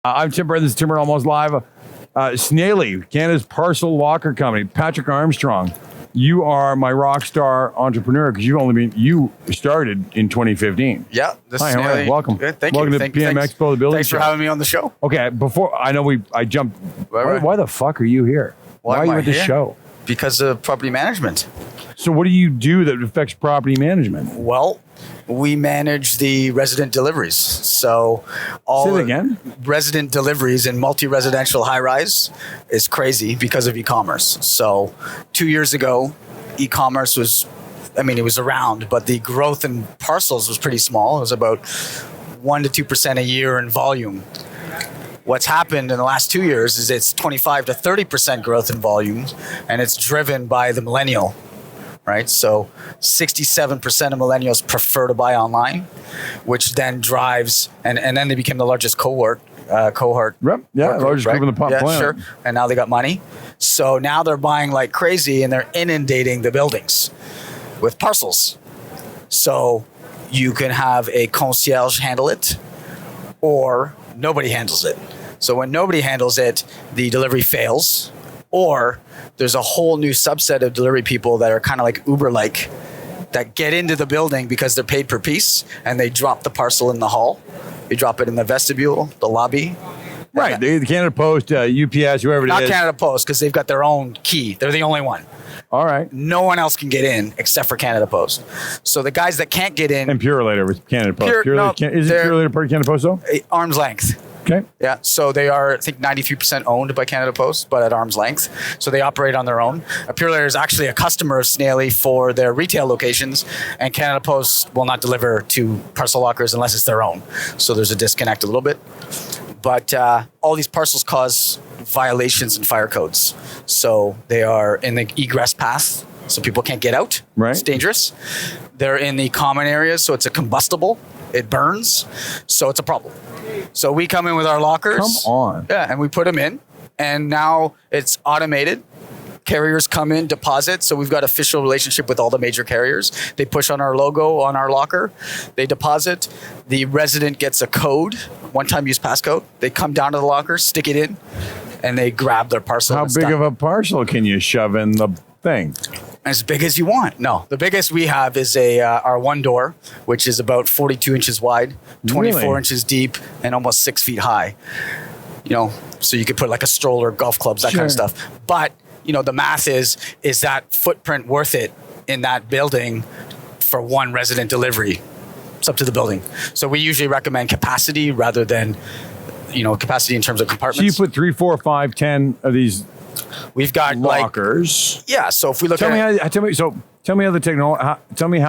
I'm Tim Byrne. This is Timber Almost Live. Snaile, Canada's Parcel Locker Company. Patrick Armstrong, you are my rock star entrepreneur because you started in 2015. Yeah. Hi, how are you? Welcome. Good, thank Welcome you. to PMExpo, the building Thanks show. for having me on the show. Okay, I jumped. Right. Why the fuck are you here? Why are you at this show? Because of property management. So what do you do that affects property management? Well, we manage the resident deliveries. So Say it again? Resident deliveries in multi-residential high-rise is crazy because of e-commerce. So 2 years ago, e-commerce was, it was around, but the growth in parcels was pretty small. It was about 1 to 2% a year in volume. What's happened in the last 2 years is it's 25 to 30% growth in volume, and it's driven by the millennial. Right, so 67% of millennials prefer to buy online, which then drives, and then they became the largest cohort. Yep. Yeah, largest group in the planet. Sure. And now they got money, so now they're buying like crazy, and they're inundating the buildings with parcels. So you can have a concierge handle it, or nobody handles it. So when nobody handles it, the delivery fails. Or there's a whole new subset of delivery people that are kind of like Uber-like that get into the building because they're paid per piece, and they drop the parcel in the hall. They drop it in the vestibule, the lobby. Right. The Canada Post, UPS, whoever it Not is. Not Canada Post, because they've got their own key. They're the only one. All right. No one else can get in except for Canada Post. So the guys that can't get in... And Purolator with Canada Post. Is it they're- Purolator part of Canada Post, though? Arm's length. Okay. Yeah, so they are, I think, 93% owned by Canada Post, but at arm's length. So they operate on their own. Purolator is actually a customer of Snaile for their retail locations, and Canada Post will not deliver to parcel lockers unless it's their own. So there's a disconnect a little bit. But all these parcels cause violations in fire codes. So they are in the egress path, so people can't get out. Right. It's dangerous. They're in the common areas, so it's a combustible. It burns, so it's a problem. So we come in with our lockers. Come on. Yeah, and we put them in, and now it's automated. Carriers come in, deposit. So we've got official relationship with all the major carriers. They push on our logo on our locker. They deposit. The resident gets a code, one-time use passcode. They come down to the locker, stick it in, and they grab their parcel. How big of a parcel can you shove in the thing? As big as you want. No, the biggest we have is our one door, which is about 42 inches wide, 24 Really? inches deep, and almost 6 feet high. So you could put like a stroller, golf clubs, that kind of stuff. But the math is that footprint worth it in that building for one resident delivery? It's up to the building. So we usually recommend capacity rather than capacity in terms of compartments. So you put 3, 4, 5, 10 of these. We've got lockers. So if we look Tell me how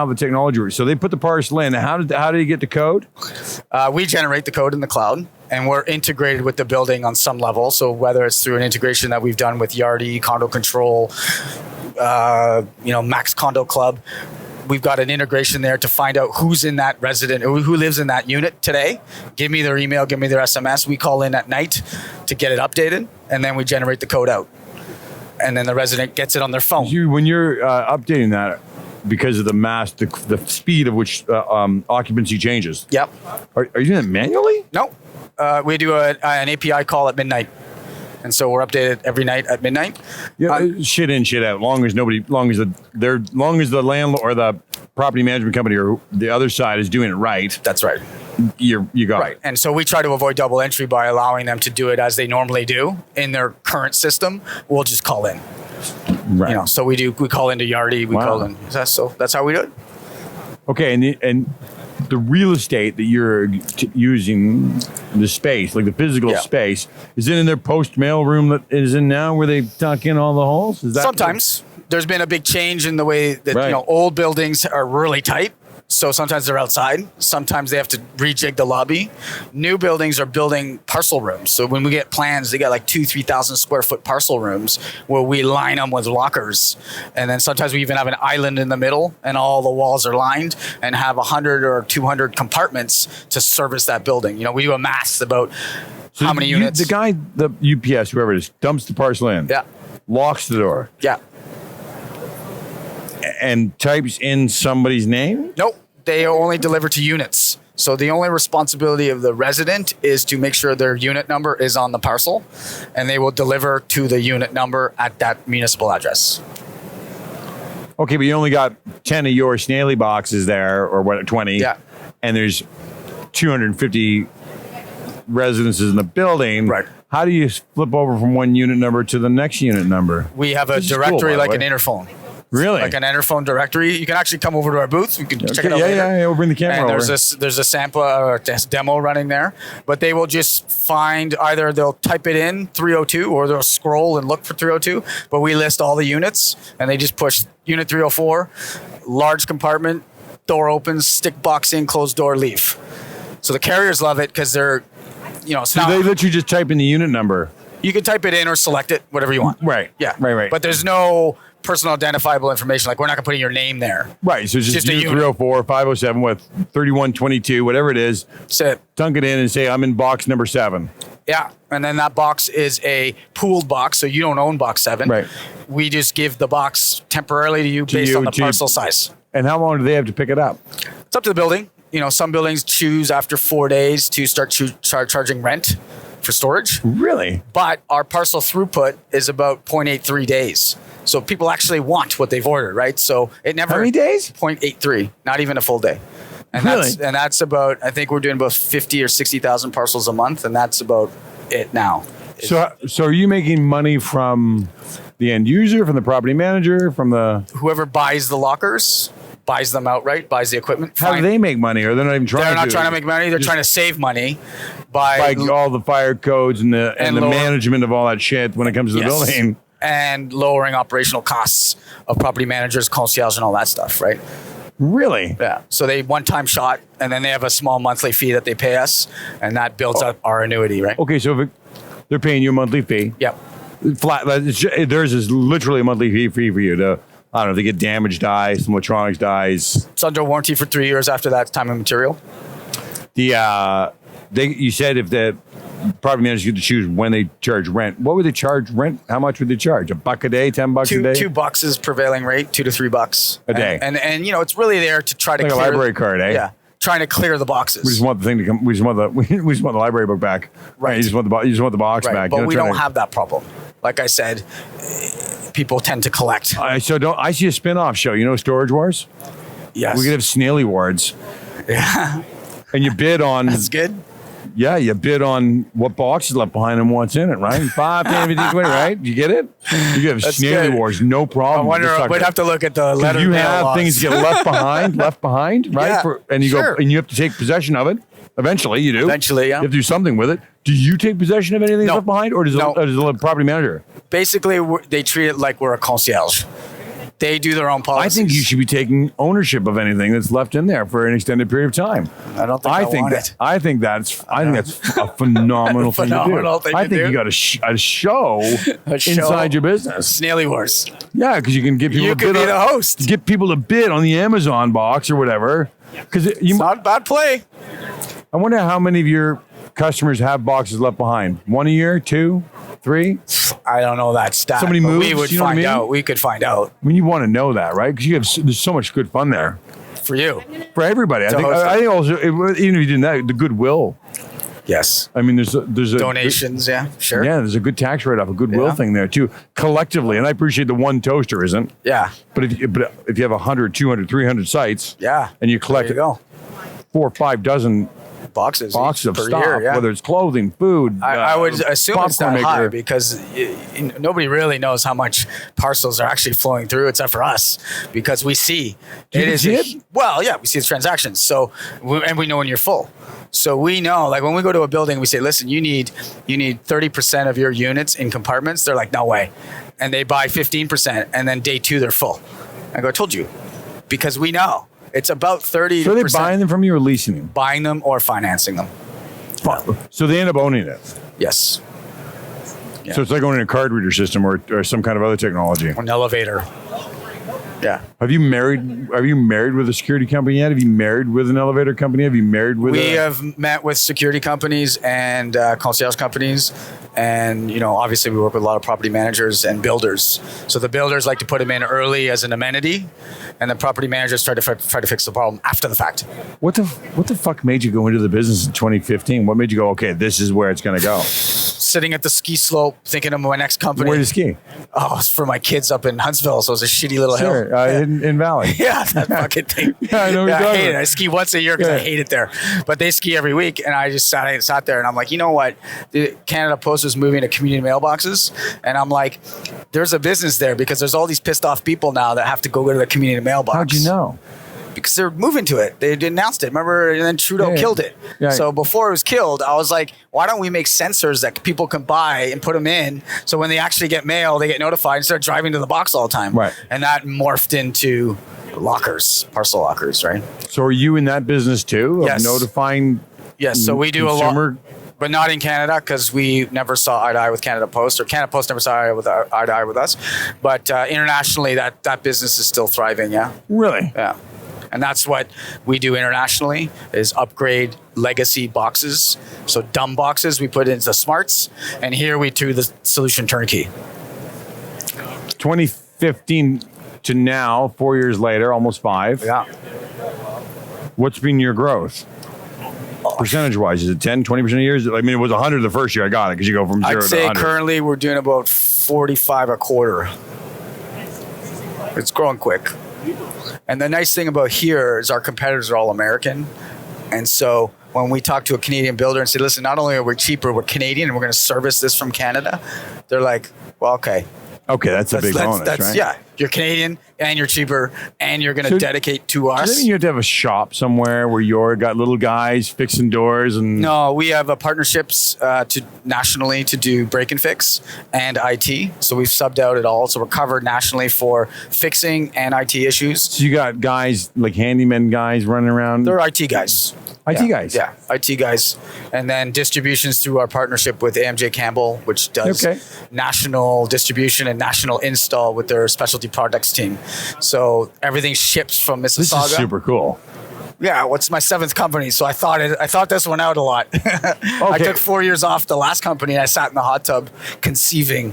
the technology works. So they put the parcel in. How do you get the code? We generate the code in the cloud, and we're integrated with the building on some level. So whether it's through an integration that we've done with Yardi, Condo Control, Max Condo Club, we've got an integration there to find out who's in that resident, who lives in that unit today. Give me their email, give me their SMS. We call in at night to get it updated, and then we generate the code out. And then the resident gets it on their phone. When you're updating that, because of the speed of which occupancy changes. Yep. Are you doing that manually? No. We do an API call at midnight. And so we're updated every night at midnight. Yeah, shit in, shit out. Long as the landlord or the property management company or the other side is doing it right. That's right. You got right. it. And so we try to avoid double entry by allowing them to do it as they normally do in their current system. We'll just call in. Right. So we call into Yardi. We call in. So that's how we do it. Okay, and the real estate that you're using, the space, like the physical space, is it in their post mail room that is in now where they tuck in all the holes? Is that sometimes there's been a big change in the way that old buildings are really tight. So sometimes they're outside. Sometimes they have to rejig the lobby. New buildings are building parcel rooms. So when we get plans, they got like 3,000 square foot parcel rooms where we line them with lockers. And then sometimes we even have an island in the middle and all the walls are lined and have 100 or 200 compartments to service that building. We do a math about how many units. The guy, the UPS, whoever it is, dumps the parcel in. Yeah. Locks the door. Yeah. And types in somebody's name? Nope. They only deliver to units. So the only responsibility of the resident is to make sure their unit number is on the parcel, and they will deliver to the unit number at that municipal address. Okay, but you only got 10 of your Snaile boxes there, or what, 20? Yeah. And there's 250 residences in the building. Right. How do you flip over from one unit number to the next unit number? We have a This is cool, directory by the like an way. interphone. Really? Like an interphone directory. You can actually come over to our booth. We can check it Okay, out later. yeah, we'll bring the camera And over. there's a sample or a demo running there, but they will just find either they'll type it in 302 or they'll scroll and look for 302. But we list all the units, and they just push unit 304, large compartment, door opens, stick box in, closed door, leave. So the carriers love it because they're, it's So not, they let you just type in the unit number. you can type it in or select it, whatever you want. Right. Yeah. Right. But there's no personal identifiable information. Like, we're not going to put in your name there. Right. So it's just a unit unit. 304, 507 with 3122, whatever it is. That's it. Dunk it in and say, I'm in box number 7. Yeah, and then that box is a pooled box, so you don't own box 7. Right. We just give the box temporarily to you based on the to- parcel size. And how long do they have to pick it up? It's up to the building. Some buildings choose after 4 days to start charging rent for storage, Really? but our parcel throughput is about 0.83 days. So people actually want what they've ordered, right? So it never. How many days? 0.83, not even a full day. And Really? that's about, I think we're doing about 50 or 60,000 parcels a month, and that's about it now. So are you making money from the end user, from the property manager, from the... Whoever buys the lockers buys them outright, buys the equipment. How do fine. they make money? Or they're not even trying They're to not trying to make money. They're Just trying to save money by by all the fire codes and the And the lower- management of all that shit when it comes to the Yes. building. and lowering operational costs of property managers, concierge, and all that stuff, right? Really? Yeah. So they one-time shot, and then they have a small monthly fee that they pay us, and that builds up our annuity, right? Okay, so they're paying you a monthly fee. Yep. Flat. Theirs is literally a monthly fee for you to, I don't know, if they get damaged dies, some electronics dies. It's under warranty for 3 years after that time and material. You said if the property managers get to choose when they charge rent, what would they charge rent? How much would they charge? $1 a day, $10 a day? $2 is prevailing rate, $2 to $3 A day. and it's really there to try to Like a clear library card, eh? Yeah, trying to clear the boxes. We just want the thing to come. We just want the library book back. Right. You just want the box right, back. but You're not we trying don't to- have that problem. Like I said, people tend to collect. I see a spin-off show. You know, Storage Wars. Yes, We could have Snaile Awards, yeah, and you bid on. that's good. Yeah, you bid on what box is left behind and what's in it, right? 5, 10, 15, 20, right? You get it? You have That's Snaile good. Wars, no I problem. wonder. We'd have to look at the letter. You mail have laws. things get left behind, right? Yeah, And you sure. go, and you have to take possession of it. Eventually, you do. Eventually, yeah. You have to do something with it. Do you take possession of anything No. left behind, or does No. the property manager? Basically, they treat it like we're a concierge. They do their own I policies. think you should be taking ownership of anything that's left in there for an extended period of time. I don't think I want it. I think that's a phenomenal thing to do. Phenomenal thing I to think do. you got a show inside your business. Snaile Wars. Yeah, because you can get people You to could bid be the on, host. get people to bid on the Amazon box or whatever. Because It's not a bad play. I wonder how many of your customers have boxes left behind. 1 a year, 2, 3. I don't know that stat. Somebody but moves, We would you know what I find mean? out. We could find out I mean, you want to know that, right? Because there's so much good fun there for you. for everybody. I To think. host I think also, even if you didn't that, the goodwill. Yes. I mean, there's a Donations. Yeah. Sure. Yeah, there's a good tax write-off, a goodwill Yeah. thing there too, collectively. And I appreciate the one toaster isn't. Yeah. But if you have 100, 200, 300 sites, Yeah. and you There collect you go. 4 or 5 dozen Boxes boxes of per stuff, year, yeah. whether it's clothing, food, I would assume it's popcorn that high maker. because nobody really knows how much parcels are actually flowing through, except for us, because we see You can see it? Well, yeah, we see the transactions. So, and we know when you're full. So we know, like when we go to a building, we say, "Listen, you need 30% of your units in compartments." They're like, "No way," and they buy 15%, and then day 2 they're full. I go, "I told you," because we know it's about 30%. So are they buying them from you or leasing them? buying them or financing them. So they end up owning it. Yes, So it's like owning a card reader system or some kind of other technology. an elevator. Yeah. Have you married with a security company yet? Have you married with an elevator company? Have you married with? We have met with security companies and concierge companies, and obviously we work with a lot of property managers and builders. So the builders like to put them in early as an amenity, and the property managers try to fix the problem after the fact. What the fuck made you go into the business in 2015? What made you go, okay, this is where it's going to go? Sitting at the ski slope, thinking of my next company. Where do you ski? Oh, it's for my kids up in Huntsville, so it's a shitty little hill. In Valley. Yeah, that fucking thing. Yeah, I know. I hate it. I ski once a year because I hate it there. But they ski every week, and I just sat there, and I'm like, you know what? The Canada Post is moving to community mailboxes, and I'm like, there's a business there because there's all these pissed off people now that have to go to the community mailbox. How'd you know? Because they're moving to it. They announced it. Remember? And then Trudeau killed it. Yeah. So before it was killed, I was like, why don't we make sensors that people can buy and put them in so when they actually get mail, they get notified instead of driving to the box all the time. Right. And that morphed into lockers, parcel lockers, right? So are you in that business too? Of Yes. Notifying Yes. So we do consumer? a lot. But not in Canada because we never saw eye to eye with Canada Post, or Canada Post never saw eye to eye with us. But internationally, that business is still thriving, yeah? Really? Yeah. And that's what we do internationally is upgrade legacy boxes. So dumb boxes we put into smarts, and here we do the solution turnkey. 2015 to now, 4 years later, almost 5. Yeah. What's been your growth? Percentage-wise, is it 10, 20% a year? I mean, it was 100 the first year I got it because you go from 0 I'd to say 100. currently we're doing about 45 a quarter. It's growing quick. And the nice thing about here is our competitors are all American. And so when we talk to a Canadian builder and say, listen, not only are we cheaper, we're Canadian and we're going to service this from Canada, they're like, well, okay. Okay, that's a big bonus, right? Yeah, you're Canadian and you're cheaper and you're going to dedicate to us. Does that mean you have to have a shop somewhere where you're got little guys fixing doors and... No, we have partnerships nationally to do break and fix and IT. So we've subbed out it all. So we're covered nationally for fixing and IT issues. So you got guys, like handyman guys running around? They're IT guys. IT guys? Yeah, IT guys. And then distributions through our partnership with AMJ Campbell, which does national distribution and national install with their specialty products team. So everything ships from Mississauga. This is super cool. Yeah, what's my 7th company? So I thought this one out a lot. I took 4 years off the last company. I sat in the hot tub conceiving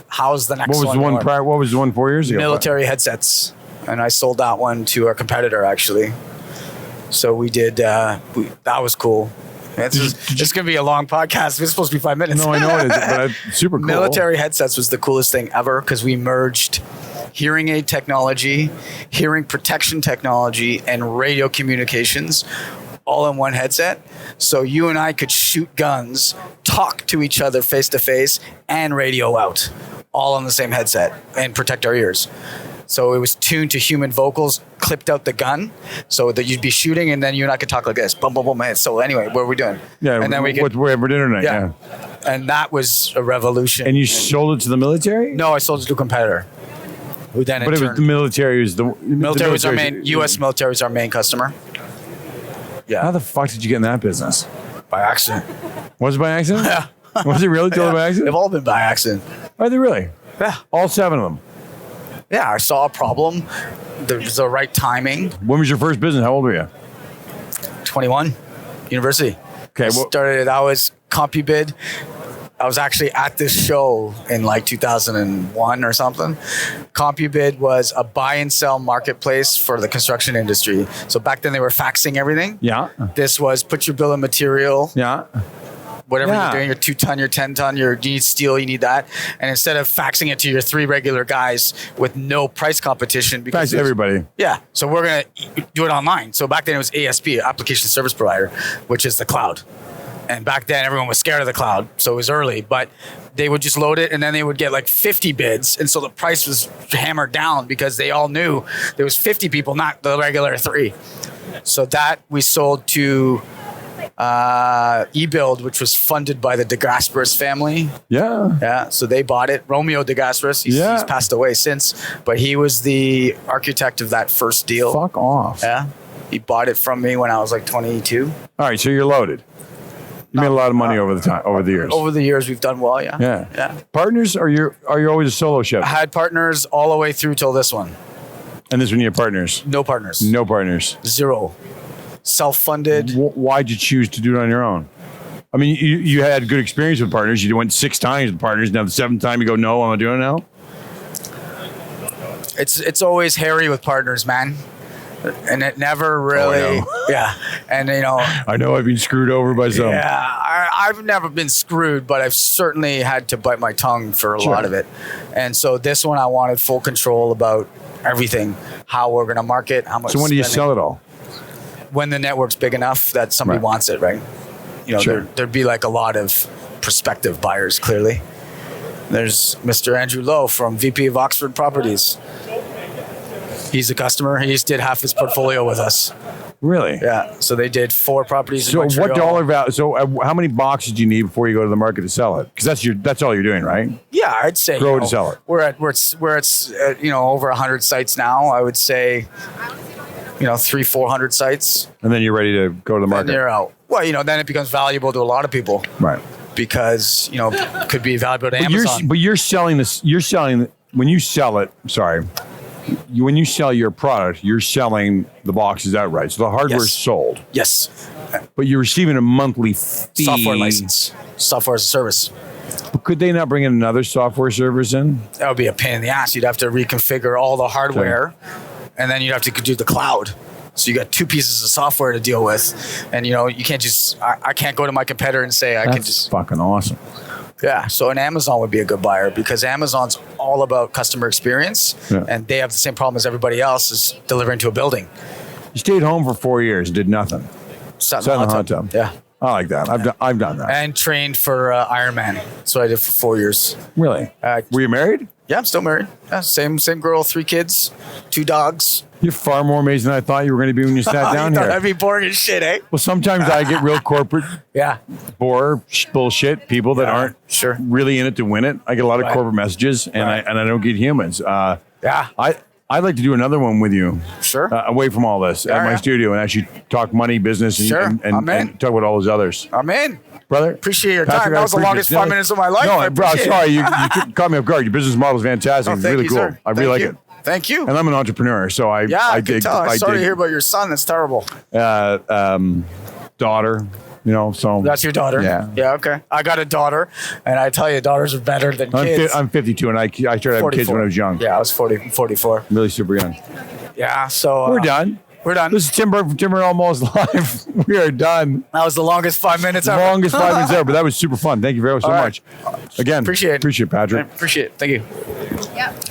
how's the next one. What was the one 4 years ago? Military headsets. And I sold that one to our competitor, actually. So we did, that was cool. It's going to be a long podcast. It's supposed to be 5 minutes. No, I know it is, but it's super cool. Military headsets was the coolest thing ever because we merged hearing aid technology, hearing protection technology, and radio communications all in one headset. So you and I could shoot guns, talk to each other face to face, and radio out all on the same headset and protect our ears. So it was tuned to human vocals, clipped out the gun, so that you'd be shooting, and then you and I could talk like this, boom, boom, boom. So anyway, what are we doing? Yeah, and then we could. We're dinner night. Yeah. And that was a revolution. And you sold it to the military? No, I sold it to a competitor. Who then? But it was the military. Military was our main. U.S. military was our main customer. Yeah. How the fuck did you get in that business? By accident. Was it by accident? Yeah. Was it really totally by accident? They've all been by accident. Are they really? Yeah. All 7 of them. Yeah, I saw a problem. There was the right timing. When was your first business? How old were you? 21, university. Okay, I was CompuBid. I was actually at this show in like 2001 or something. CompuBid was a buy and sell marketplace for the construction industry. So back then they were faxing everything. Yeah. This was put your bill of material. Yeah. Whatever you're doing, your 2-ton, your 10-ton, you need steel, you need that. And instead of faxing it to your 3 regular guys with no price competition. Fax everybody. Yeah. So we're going to do it online. So back then it was ASP, Application Service Provider, which is the cloud. And back then everyone was scared of the cloud. So it was early, but they would just load it and then they would get like 50 bids. And so the price was hammered down because they all knew there was 50 people, not the regular 3. So that we sold to eBuild, which was funded by the De Gasperis family. Yeah. So they bought it. Romeo De Gasperis, he's passed away since, but he was the architect of that first deal. Fuck off. Yeah. He bought it from me when I was like 22. All right, so you're loaded. You made a lot of money over the years. Over the years, we've done well. Yeah. Yeah. Partners? Are you always a solo ship? I had partners all the way through till this one. And this one you have partners? No partners. No partners. Zero. Self-funded. Why'd you choose to do it on your own? I mean, you had good experience with partners. You went 6 times with partners. Now the 7th time you go, no, I'm not doing it now. It's always hairy with partners, man. And it never really, yeah. And I know I've been screwed over by some. Yeah, I've never been screwed, but I've certainly had to bite my tongue for a lot of it. And so this one, I wanted full control about everything, how we're going to market, how much. So when do you sell it all? When the network's big enough that somebody wants it, right? There'd be like a lot of prospective buyers, clearly. There's Mr. Andrew Lowe from VP of Oxford Properties. He's a customer. He just did half his portfolio with us. Really? Yeah. So they did 4 properties in Montreal. What dollar value? So how many boxes do you need before you go to the market to sell it? Because that's all you're doing, right? Yeah, I'd say grow it to sell it. We're at over 100 sites now. I would say 300-400 sites. And then you're ready to go to the market. And you're out. Well, then it becomes valuable to a lot of people. Right. Because could be valuable to Amazon. But you're selling this. You're selling when you sell it. Sorry. When you sell your product, you're selling the boxes outright. So the hardware is sold. Yes. But you're receiving a monthly fee. Software license. Software as a service. But could they not bring in another software service in? That would be a pain in the ass. You'd have to reconfigure all the hardware, and then you'd have to do the cloud. So you got 2 pieces of software to deal with. And, you can't just, I can't go to my competitor and say, That's fucking awesome. Yeah, so an Amazon would be a good buyer because Amazon's all about customer experience, and they have the same problem as everybody else is delivering to a building. You stayed home for 4 years and did nothing. Sat in the hot tub. Yeah. I like that. I've done that. And trained for Ironman. That's what I did for 4 years. Really? Were you married? Yeah, I'm still married. Yeah, same girl, 3 kids, 2 dogs. You're far more amazing than I thought you were going to be when you sat down here. I'd be boring as shit, eh? Well, sometimes I get real corporate bullshit people that aren't really in it to win it. I get a lot of corporate messages, and I don't get humans. I'd like to do another one with you. Sure. Away from all this at my studio and actually talk money, business, and talk about all those others. I'm in. Brother, appreciate your time. That was the longest 5 minutes of my life. No, bro, sorry. You caught me off guard. Your business model is fantastic. It's really cool. Sir. I really like it. Thank you. And I'm an entrepreneur, so I can tell. I'm sorry to hear about your son. That's terrible. Daughter, so. That's your daughter? Yeah. Yeah, okay. I got a daughter, and I tell you, daughters are better than kids. I'm 52, and I started having kids when I was young. Yeah, I was 44. Really super young. Yeah, so. We're done. We're done. This is Tim Byrne from Timber Almost Live. We are done. That was the longest 5 minutes ever. Longest 5 minutes ever, but that was super fun. Thank you very much so much. Again, appreciate it, Patrick. Appreciate it. Thank you. Yep.